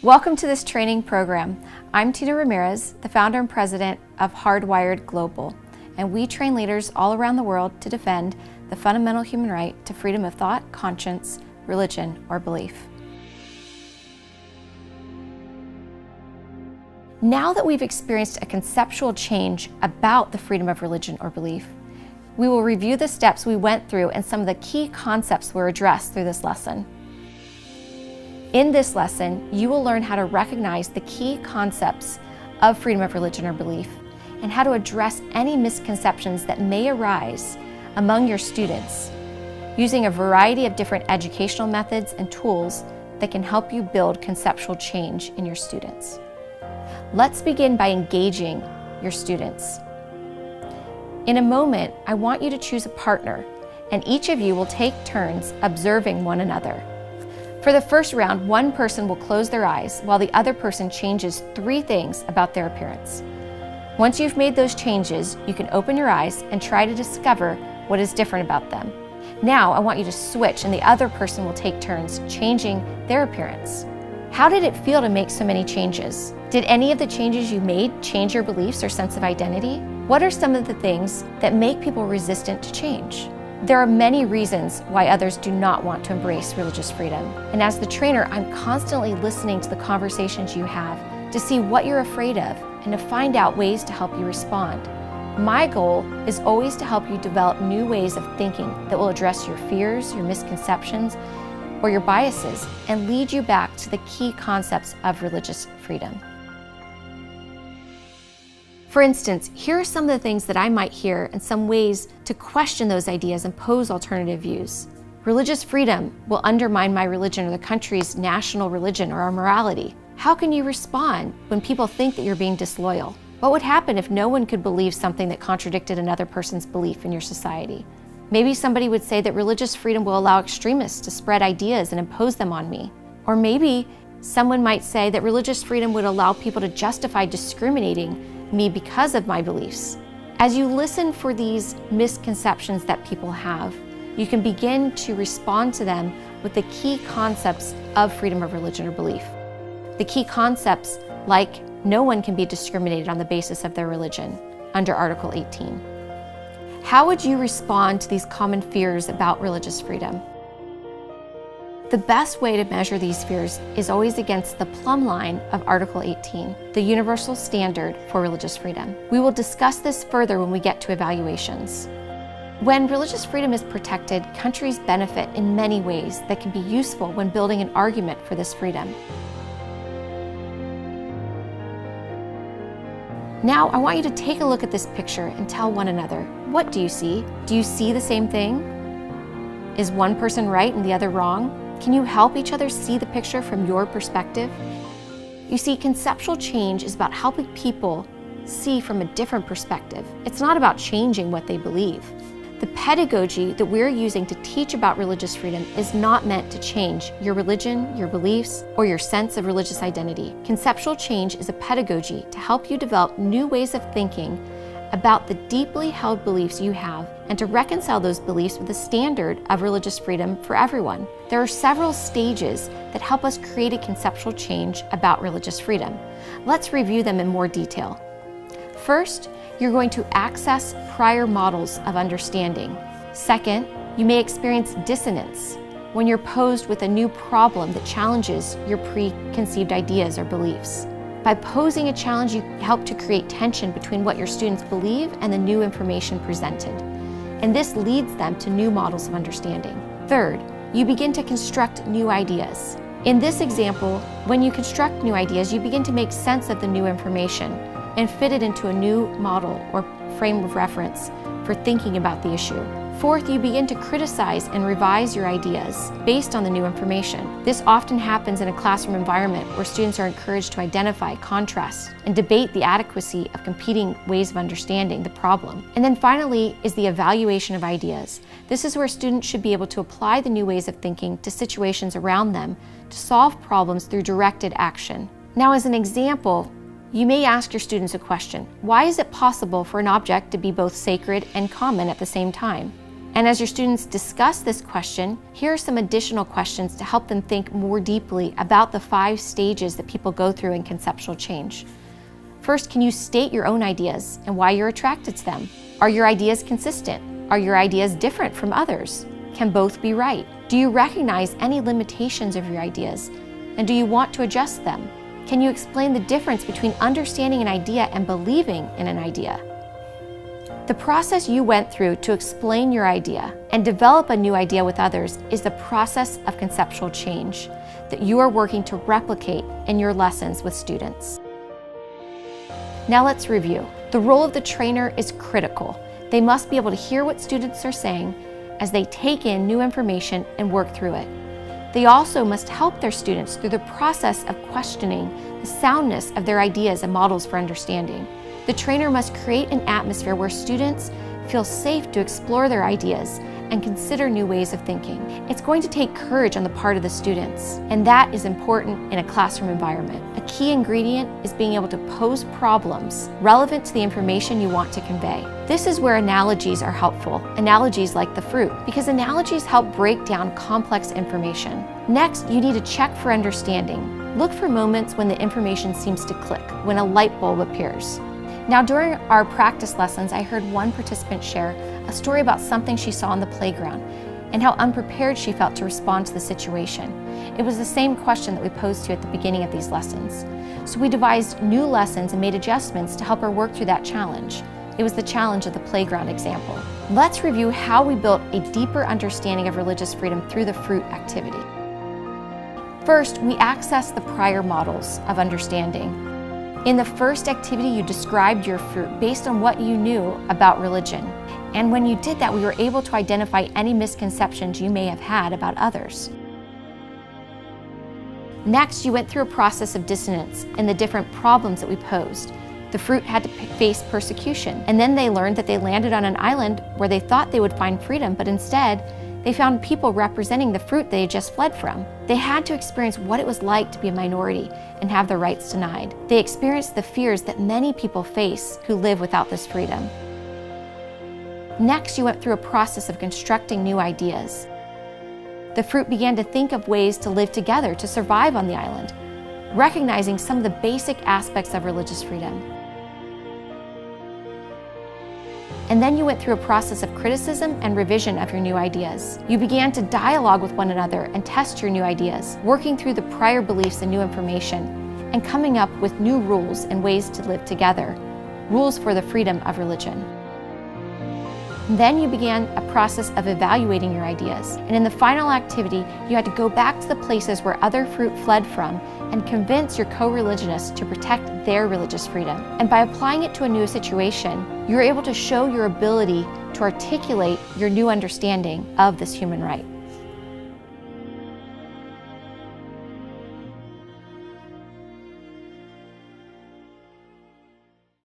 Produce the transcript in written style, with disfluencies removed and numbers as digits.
Welcome to this training program. I'm Tina Ramirez, the founder and president of Hardwired Global, and we train leaders all around the world to defend the fundamental human right to freedom of thought, conscience, religion, or belief. Now that we've experienced a conceptual change about the freedom of religion or belief, we will review the steps we went through and some of the key concepts were addressed through this lesson. In this lesson, you will learn how to recognize the key concepts of freedom of religion or belief and how to address any misconceptions that may arise among your students using a variety of different educational methods and tools that can help you build conceptual change in your students. Let's begin by engaging your students. In a moment, I want you to choose a partner, and each of you will take turns observing one another. For the first round, one person will close their eyes while the other person changes 3 things about their appearance. Once you've made those changes, you can open your eyes and try to discover what is different about them. Now, I want you to switch, and the other person will take turns changing their appearance. How did it feel to make so many changes? Did any of the changes you made change your beliefs or sense of identity? What are some of the things that make people resistant to change? There are many reasons why others do not want to embrace religious freedom. And as the trainer, I'm constantly listening to the conversations you have to see what you're afraid of and to find out ways to help you respond. My goal is always to help you develop new ways of thinking that will address your fears, your misconceptions, or your biases and lead you back to the key concepts of religious freedom. For instance, here are some of the things that I might hear and some ways to question those ideas and pose alternative views. Religious freedom will undermine my religion or the country's national religion or our morality. How can you respond when people think that you're being disloyal? What would happen if no one could believe something that contradicted another person's belief in your society? Maybe somebody would say that religious freedom will allow extremists to spread ideas and impose them on me. Or maybe someone might say that religious freedom would allow people to justify discriminating me because of my beliefs. As you listen for these misconceptions that people have, you can begin to respond to them with the key concepts of freedom of religion or belief. The key concepts like no one can be discriminated on the basis of their religion under Article 18. How would you respond to these common fears about religious freedom? The best way to measure these fears is always against the plumb line of Article 18, the universal standard for religious freedom. We will discuss this further when we get to evaluations. When religious freedom is protected, countries benefit in many ways that can be useful when building an argument for this freedom. Now, I want you to take a look at this picture and tell one another, what do you see? Do you see the same thing? Is one person right and the other wrong? Can you help each other see the picture from your perspective? You see, conceptual change is about helping people see from a different perspective. It's not about changing what they believe. The pedagogy that we're using to teach about religious freedom is not meant to change your religion, your beliefs, or your sense of religious identity. Conceptual change is a pedagogy to help you develop new ways of thinking about the deeply held beliefs you have and to reconcile those beliefs with the standard of religious freedom for everyone. There are several stages that help us create a conceptual change about religious freedom. Let's review them in more detail. First, you're going to access prior models of understanding. Second, you may experience dissonance when you're posed with a new problem that challenges your preconceived ideas or beliefs. By posing a challenge, you help to create tension between what your students believe and the new information presented. And this leads them to new models of understanding. Third, you begin to construct new ideas. In this example, when you construct new ideas, you begin to make sense of the new information and fit it into a new model or frame of reference for thinking about the issue. Fourth, you begin to criticize and revise your ideas based on the new information. This often happens in a classroom environment where students are encouraged to identify, contrast, and debate the adequacy of competing ways of understanding the problem. And then finally is the evaluation of ideas. This is where students should be able to apply the new ways of thinking to situations around them to solve problems through directed action. Now, as an example, you may ask your students a question. Why is it possible for an object to be both sacred and common at the same time? And as your students discuss this question, here are some additional questions to help them think more deeply about the 5 stages that people go through in conceptual change. First, can you state your own ideas and why you're attracted to them? Are your ideas consistent? Are your ideas different from others? Can both be right? Do you recognize any limitations of your ideas? And do you want to adjust them? Can you explain the difference between understanding an idea and believing in an idea? The process you went through to explain your idea and develop a new idea with others is the process of conceptual change that you are working to replicate in your lessons with students. Now let's review. The role of the trainer is critical. They must be able to hear what students are saying as they take in new information and work through it. They also must help their students through the process of questioning the soundness of their ideas and models for understanding. The trainer must create an atmosphere where students feel safe to explore their ideas and consider new ways of thinking. It's going to take courage on the part of the students, and that is important in a classroom environment. A key ingredient is being able to pose problems relevant to the information you want to convey. This is where analogies are helpful, analogies like the fruit, because analogies help break down complex information. Next, you need to check for understanding. Look for moments when the information seems to click, when a light bulb appears. Now, during our practice lessons, I heard one participant share a story about something she saw on the playground and how unprepared she felt to respond to the situation. It was the same question that we posed to at the beginning of these lessons. So we devised new lessons and made adjustments to help her work through that challenge. It was the challenge of the playground example. Let's review how we built a deeper understanding of religious freedom through the fruit activity. First, we accessed the prior models of understanding. In the first activity, you described your fruit based on what you knew about religion. And when you did that, we were able to identify any misconceptions you may have had about others. Next, you went through a process of dissonance in the different problems that we posed. The fruit had to face persecution, and then they learned that they landed on an island where they thought they would find freedom, but instead, they found people representing the fruit they had just fled from. They had to experience what it was like to be a minority and have their rights denied. They experienced the fears that many people face who live without this freedom. Next, you went through a process of constructing new ideas. The fruit began to think of ways to live together to survive on the island, recognizing some of the basic aspects of religious freedom. And then you went through a process of criticism and revision of your new ideas. You began to dialogue with one another and test your new ideas, working through the prior beliefs and new information, and coming up with new rules and ways to live together, rules for the freedom of religion. And then you began a process of evaluating your ideas. And in the final activity, you had to go back to the places where other fruit fled from and convince your co-religionists to protect their religious freedom. And by applying it to a new situation, you were able to show your ability to articulate your new understanding of this human right.